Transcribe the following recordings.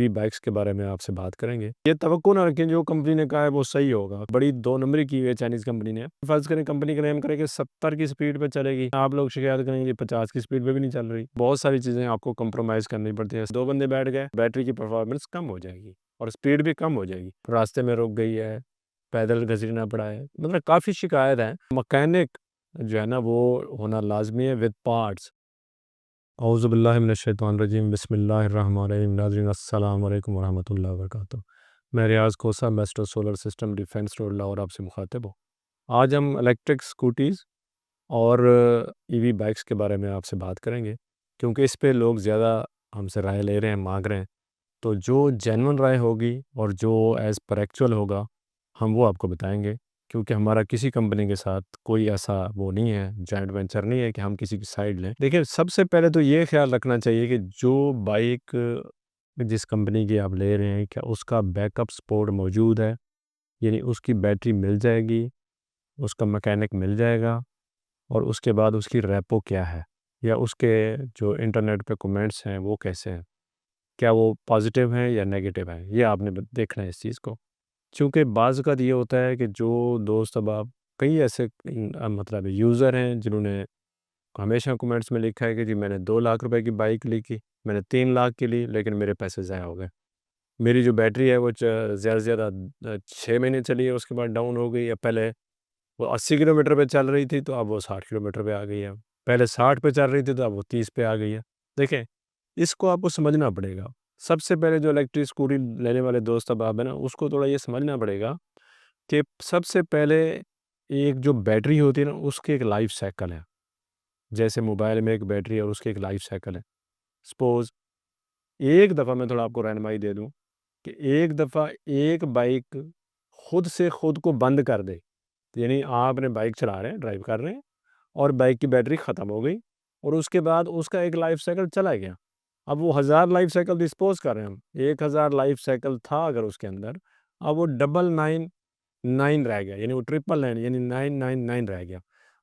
EV bikes के बारे में आपसे बात करेंगे। ये तवक्को ना रखें जो कंपनी ने कहा है वो सही होगा। बड़ी 2 नंबरी की हुई है चाइनीज़ कंपनी ने। फ़र्ज़ करें कंपनी क्लेम करे कि 70 की स्पीड पे चलेगी, आप लोग शिकायत करेंगे 50 की स्पीड पे भी नहीं चल रही। बहुत सारी चीज़ें आपको कंप्रोमाइज़ करनी पड़ती है। 2 बंदे बैठ गए, बैटरी की परफॉर्मेंस कम हो जाएगी और स्पीड भी कम हो जाएगी। रास्ते में रुक गई है, पैदल घसीटना पड़ा है, मतलब काफ़ी शिकायत है। मैकेनिक जो है ना वो होना लाज़मी है विद पार्ट्स। औज़ुबिल्लाहि मिनश्शैतानिर्रजीम बिस्मिल्लाहिर्रहमानिर्रहीम। नाज़रीन अस्सलाम वालेकुम वरहमतुल्लाहि वबरकातुहू। मैं रियाज़ कोसा मेस्टर solar system defence road Lahore आपसे मुखातिब हूँ। आज हम इलेक्ट्रिक स्कूटीज़ और ईवी बाइक्स के बारे में आपसे बात करेंगे, क्योंकि इस पे लोग ज़्यादा हमसे राय ले रहे हैं, मांग रहे हैं। तो जो जेन्युइन राय होगी और जो एज़ पर एक्चुअल होगा, हम वो आपको बताएंगे, क्योंकि हमारा किसी कंपनी के साथ कोई ऐसा वो नहीं है, जॉइंट वेंचर नहीं है कि हम किसी की साइड लें। देखिए, सबसे पहले तो ये ख्याल रखना चाहिए कि जो बाइक जिस कंपनी की आप ले रहे हैं, क्या उसका बैकअप सपोर्ट मौजूद है, यानी उसकी बैटरी मिल जाएगी, उसका मैकेनिक मिल जाएगा, और उसके बाद उसकी रेपो क्या है, या उसके जो इंटरनेट पे कमेंट्स हैं वो कैसे हैं, क्या वो पॉजिटिव हैं या नेगेटिव हैं, ये आपने देखना है इस चीज़ को। चूँकि बाज़ ज़ात ये होता है कि जो दोस्त अब आप कई ऐसे मतलब यूज़र हैं जिन्होंने हमेशा कमेंट्स में लिखा है कि जी मैंने 2 लाख रुपए की बाइक ली थी, मैंने 3 लाख की ली, लेकिन मेरे पैसे ज़ाया हो गए। मेरी जो बैटरी है वो ज़्यादा से ज़्यादा 6 महीने चली है, उसके बाद डाउन हो गई है। पहले वो 80 किलोमीटर पे चल रही थी, तो अब वो 60 किलोमीटर पे आ गई है। पहले 60 पे चल रही थी, तो अब वो 30 पे आ गई है। देखें, इसको आपको समझना पड़ेगा। सबसे पहले जो इलेक्ट्रिक स्कूटी लेने वाले दोस्त अब आप हैं ना, उसको थोड़ा ये समझना पड़ेगा कि सबसे पहले एक जो बैटरी होती है ना, उसकी एक लाइफ साइकिल है। जैसे मोबाइल में एक बैटरी है और उसकी एक लाइफ साइकिल है। सपोज़ एक दफ़ा मैं थोड़ा आपको रहनुमाई दे दूँ कि एक दफ़ा एक बाइक खुद से खुद को बंद कर दे, यानी आपने बाइक चला रहे हैं, ड्राइव कर रहे हैं, और बाइक की बैटरी ख़त्म हो गई, और उसके बाद उसका एक लाइफ साइकिल चला गया। अब वो 1000 लाइफ साइकिल डिस्पोज़ कर रहे हैं हम। 1000 लाइफ साइकिल था अगर उसके अंदर, अब वो 999 रह गया, यानी वो 999 यानी 999 रह गया।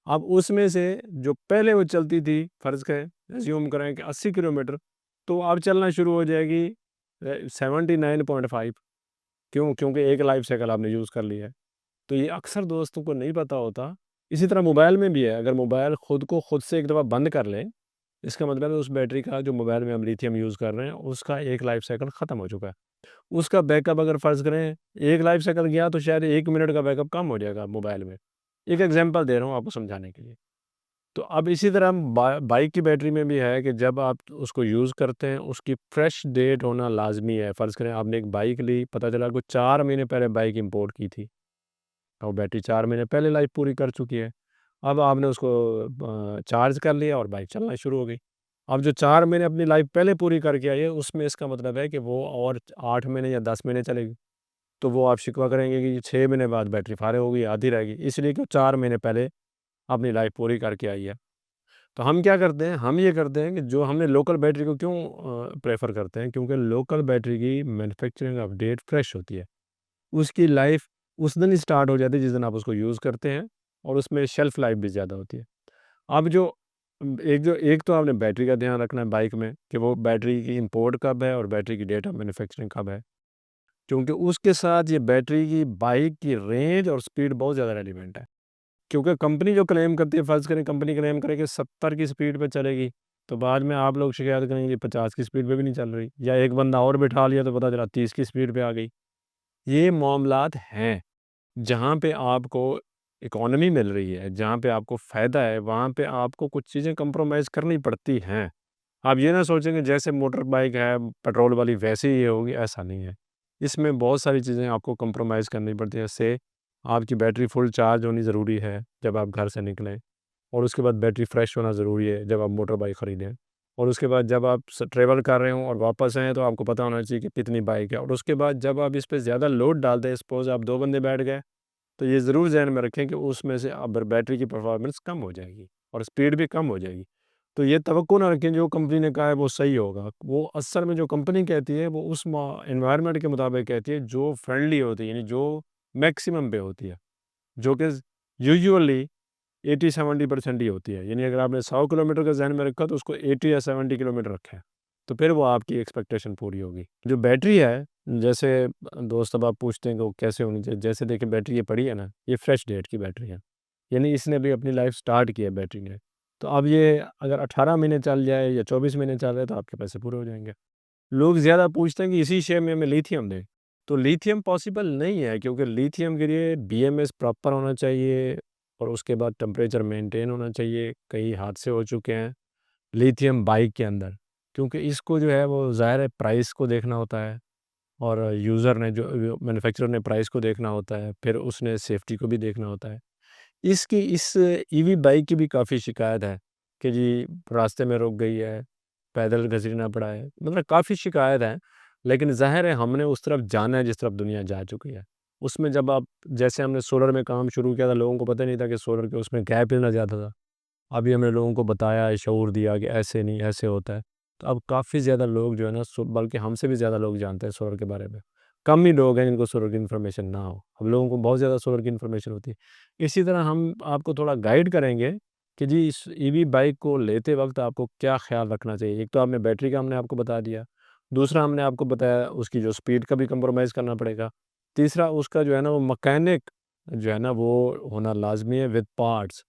अब उसमें से जो पहले वो चलती थी, फ़र्ज़ करें अज़्यूम करें कि 80 किलोमीटर, तो अब चलना शुरू हो जाएगी 79.5। क्यों? क्योंकि एक लाइफ साइकिल आपने यूज़ कर ली है। तो ये अक्सर दोस्तों को नहीं पता होता। इसी तरह मोबाइल में भी है, अगर मोबाइल खुद को खुद से एक दफ़ा बंद कर ले, इसका मतलब है उस बैटरी का जो मोबाइल में हम लिथियम यूज़ कर रहे हैं, उसका एक लाइफ साइकिल ख़त्म हो चुका है। उसका बैकअप अगर फ़र्ज़ करें एक लाइफ साइकिल गया, तो शायद 1 मिनट का बैकअप कम हो जाएगा मोबाइल में। एक एग्ज़ाम्पल दे रहा हूँ आपको समझाने के लिए। तो अब इसी तरह बाइक की बैटरी में भी है कि जब आप उसको यूज़ करते हैं, उसकी फ्रेश डेट होना लाज़मी है। फ़र्ज़ करें आपने एक बाइक ली, पता चला आपको 4 महीने पहले बाइक इम्पोर्ट की थी, और बैटरी 4 महीने पहले लाइफ़ पूरी कर चुकी है। अब आपने उसको चार्ज कर लिया और बाइक चलना शुरू हो गई। अब जो 4 महीने अपनी लाइफ़ पहले पूरी करके आई है, उसमें इसका मतलब है कि वो और 8 महीने या 10 महीने चलेगी। तो वो आप शिकवा करेंगे कि 6 महीने बाद बैटरी फ़ारिग हो गई, आधी रह गई, इसलिए कि वो 4 महीने पहले अपनी लाइफ़ पूरी करके आई है। तो हम क्या करते हैं, हम ये करते हैं कि जो हमने लोकल बैटरी को क्यों प्रेफ़र करते हैं, क्योंकि लोकल बैटरी की मैन्युफैक्चरिंग अपडेट फ्रेश होती है। उसकी लाइफ़ उस दिन ही स्टार्ट हो जाती है जिस दिन आप उसको यूज़ करते हैं, और उसमें शेल्फ़ लाइफ़ भी ज़्यादा होती है। अब एक तो आपने बैटरी का ध्यान रखना है बाइक में कि वो बैटरी की इम्पोर्ट कब है और बैटरी की डेट ऑफ मैन्युफैक्चरिंग कब है। क्योंकि उसके साथ ये बैटरी की बाइक की रेंज और स्पीड बहुत ज़्यादा रेलेवेंट है। क्योंकि कंपनी जो क्लेम करती है, फ़र्ज़ करें कंपनी क्लेम करे कि 70 की स्पीड पे चलेगी, तो बाद में आप लोग शिकायत करेंगे 50 की स्पीड पे भी नहीं चल रही, या एक बंदा और बिठा लिया तो पता चला 30 की स्पीड पे आ गई। ये मामलात हैं, जहाँ पे आपको इकॉनमी मिल रही है, जहाँ पे आपको फ़ायदा है, वहाँ पे आपको कुछ चीज़ें कंप्रोमाइज़ करनी पड़ती हैं। आप ये ना सोचें कि जैसे मोटर बाइक है पेट्रोल वाली वैसे ही ये होगी, ऐसा नहीं है। इसमें बहुत सारी चीज़ें आपको कंप्रोमाइज़ करनी पड़ती हैं। जैसे आपकी बैटरी फुल चार्ज होनी ज़रूरी है जब आप घर से निकलें, और उसके बाद बैटरी फ्रेश होना ज़रूरी है जब आप मोटर बाइक ख़रीदें, और उसके बाद जब आप ट्रैवल कर रहे हों और वापस आएँ तो आपको पता होना चाहिए कि कितनी बाइक है, और उसके बाद जब आप इस पे ज़्यादा लोड डाल दें, सपोज़ आप 2 बंदे बैठ गए, तो ये ज़रूर ज़हन में रखें कि उसमें से अब बैटरी की परफॉर्मेंस कम हो जाएगी और स्पीड भी कम हो जाएगी। तो ये तवक्को ना रखें जो कंपनी ने कहा है वो सही होगा। वो असल में जो कंपनी कहती है वो उस एनवायरनमेंट के मुताबिक कहती है जो फ्रेंडली होती है, यानी जो मैक्सिमम पे होती है, जो कि यूजुअली 80-70% ही होती है। यानी अगर आपने 100 किलोमीटर का ज़हन में रखा तो उसको 80 या 70 किलोमीटर रखें। तो फिर वो आपकी एक्सपेक्टेशन पूरी होगी। जो बैटरी है, जैसे दोस्त अब आप पूछते हैं कि वो कैसे होनी चाहिए, जैसे देखिए बैटरी ये पड़ी है ना, ये फ्रेश डेट की बैटरी है, यानी इसने भी अपनी लाइफ स्टार्ट की है बैटरी ने। तो अब ये अगर 18 महीने चल जाए या 24 महीने चल रहे तो आपके पैसे पूरे हो जाएंगे। लोग ज़्यादा पूछते हैं कि इसी शेप में हमें लिथियम दें, तो लिथियम पॉसिबल नहीं है, क्योंकि लिथियम के लिए बीएमएस प्रॉपर होना चाहिए और उसके बाद टेम्परेचर मेंटेन होना चाहिए। कई हादसे हो चुके हैं लिथियम बाइक के अंदर, क्योंकि इसको जो है वो ज़ाहिर है प्राइस को देखना होता है, और यूज़र ने जो मैन्युफैक्चरर ने प्राइस को देखना होता है, फिर उसने सेफ्टी को भी देखना होता है। इसकी इस ईवी बाइक की भी काफ़ी शिकायत है कि जी रास्ते में रुक गई है, पैदल घसीटना पड़ा है, मतलब काफ़ी शिकायत है। लेकिन ज़ाहिर है हमने उस तरफ जाना है जिस तरफ दुनिया जा चुकी है। उसमें जब आप, जैसे हमने सोलर में काम शुरू किया था, लोगों को पता नहीं था कि सोलर के उसमें गैप इतना ज़्यादा था। अभी हमने लोगों को बताया, शऊर दिया कि ऐसे नहीं, ऐसे होता है। तो अब काफ़ी ज़्यादा लोग जो है ना, बल्कि हमसे भी ज़्यादा लोग जानते हैं सोलर के बारे में। कम ही लोग हैं जिनको सोलर की इन्फॉर्मेशन ना हो। हम लोगों को बहुत ज़्यादा सोलर की इन्फॉर्मेशन होती है। इसी तरह हम आपको थोड़ा गाइड करेंगे कि जी इस ईवी बाइक को लेते वक़्त आपको क्या ख़्याल रखना चाहिए। एक तो आपने बैटरी का हमने आपको बता दिया। दूसरा हमने आपको बताया उसकी जो स्पीड का भी कंप्रोमाइज़ करना पड़ेगा। तीसरा उसका जो है ना वो मैकेनिक जो है ना वो होना लाज़मी है विद पार्ट्स।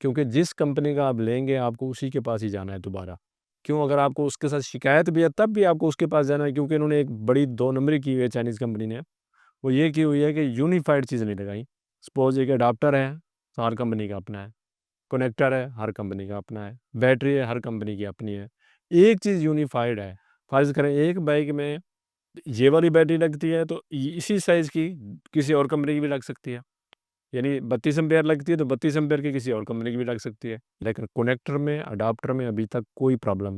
क्योंकि जिस कंपनी का आप लेंगे आपको उसी के पास ही जाना है दोबारा। क्यों? अगर आपको उसके साथ शिकायत भी है तब भी आपको उसके पास जाना है, क्योंकि इन्होंने एक बड़ी 2 नंबरी की हुई है चाइनीज़ कंपनी ने। वो ये की हुई है कि यूनिफ़ाइड चीज़ नहीं लगाई। सपोज़ एक एडाप्टर है, तो हर कंपनी का अपना है। कनेक्टर है, हर कंपनी का अपना है। बैटरी है, हर कंपनी की अपनी है। एक चीज़ यूनिफ़ाइड है। फ़र्ज़ करें एक बाइक में ये वाली बैटरी लगती है तो इसी साइज़ की किसी और कंपनी की भी लग सकती है। यानी 32 एम्पेयर लगती है तो 32 एम्पेयर की किसी और कंपनी की भी लग सकती है। लेकिन कनेक्टर में, अडॉप्टर में अभी तक कोई प्रॉब्लम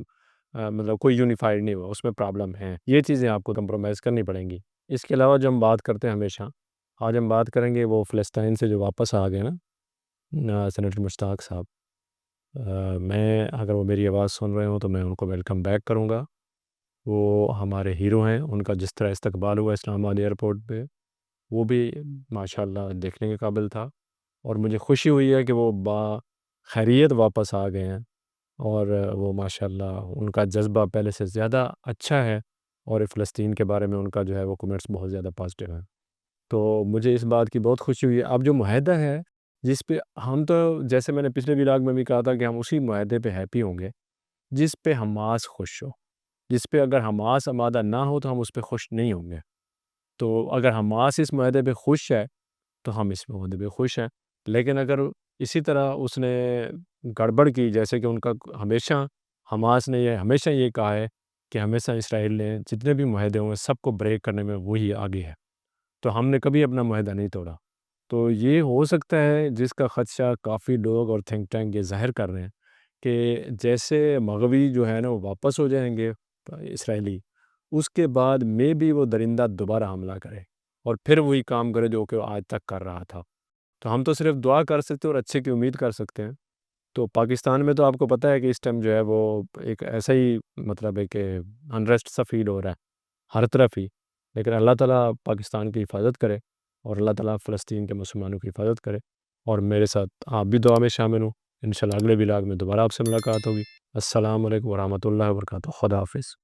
मतलब कोई यूनिफ़ाइड नहीं हुआ, उसमें प्रॉब्लम है। ये चीज़ें आपको कंप्रोमाइज़ करनी पड़ेंगी। इसके अलावा जो हम बात करते हैं हमेशा, आज हम बात करेंगे वो फ़लस्तीन से जो वापस आ गए ना, सेनेटर मुश्ताक साहब। मैं अगर वो मेरी आवाज़ सुन रहे हों तो मैं उनको वेलकम बैक करूँगा। वो हमारे हीरो हैं, उनका जिस तरह इस्तकबाल हुआ इस्लामाबाद एयरपोर्ट पे, वो भी माशाअल्लाह देखने के काबिल था। और मुझे खुशी हुई है कि वो खैरियत वापस आ गए हैं, और वो माशाअल्लाह उनका जज़्बा पहले से ज़्यादा अच्छा है, और फ़लस्तीन के बारे में उनका जो है वो कमेंट्स बहुत ज़्यादा पॉज़िटिव हैं। तो मुझे इस बात की बहुत खुशी हुई है। अब जो मुआहदा है, जिस पे हम, तो जैसे मैंने पिछले व्लॉग में भी कहा था कि हम उसी मुआहदे पे हैप्पी होंगे, जिस पे हमास खुश हो। जिस पे अगर हमास आमादा ना हो तो हम उस पे खुश नहीं होंगे। तो अगर हमास इस मुआहदे पे खुश है तो हम इस मुआहदे पे खुश हैं। लेकिन अगर इसी तरह उसने गड़बड़ की, जैसे कि उनका हमेशा, हमास ने ये हमेशा ये कहा है कि हमेशा इसराइल ने जितने भी मुआहदे हुए सबको ब्रेक करने में वही आगे है। तो हमने कभी अपना मुआहदा नहीं तोड़ा। तो ये हो सकता है जिसका ख़दशा काफ़ी लोग और थिंक टैंक ये ज़ाहिर कर रहे हैं कि जैसे मग़वी जो है ना वो वापस हो जाएँगे इसराइली, उसके बाद में भी वो दरिंदा दोबारा हमला करे और फिर वही काम करे जो कि वो आज तक कर रहा था। तो हम तो सिर्फ़ दुआ कर सकते हैं और अच्छे की उम्मीद कर सकते हैं। तो पाकिस्तान में तो आपको पता है कि इस टाइम जो है वो एक ऐसा ही मतलब है कि अनरेस्ट सा फ़ील हो रहा है, हर तरफ ही। लेकिन अल्लाह ताला पाकिस्तान की हिफ़ाज़त करे, और अल्लाह ताला फ़लस्तीन के मुसलमानों की हिफ़ाज़त करे, और मेरे साथ आप भी दुआ में शामिल हों। इंशाअल्लाह अगले व्लॉग में दोबारा आपसे मुलाकात होगी। अस्सलामु अलैकुम व रहमतुल्लाहि व बरकातुहू। खुदा हाफ़िज़।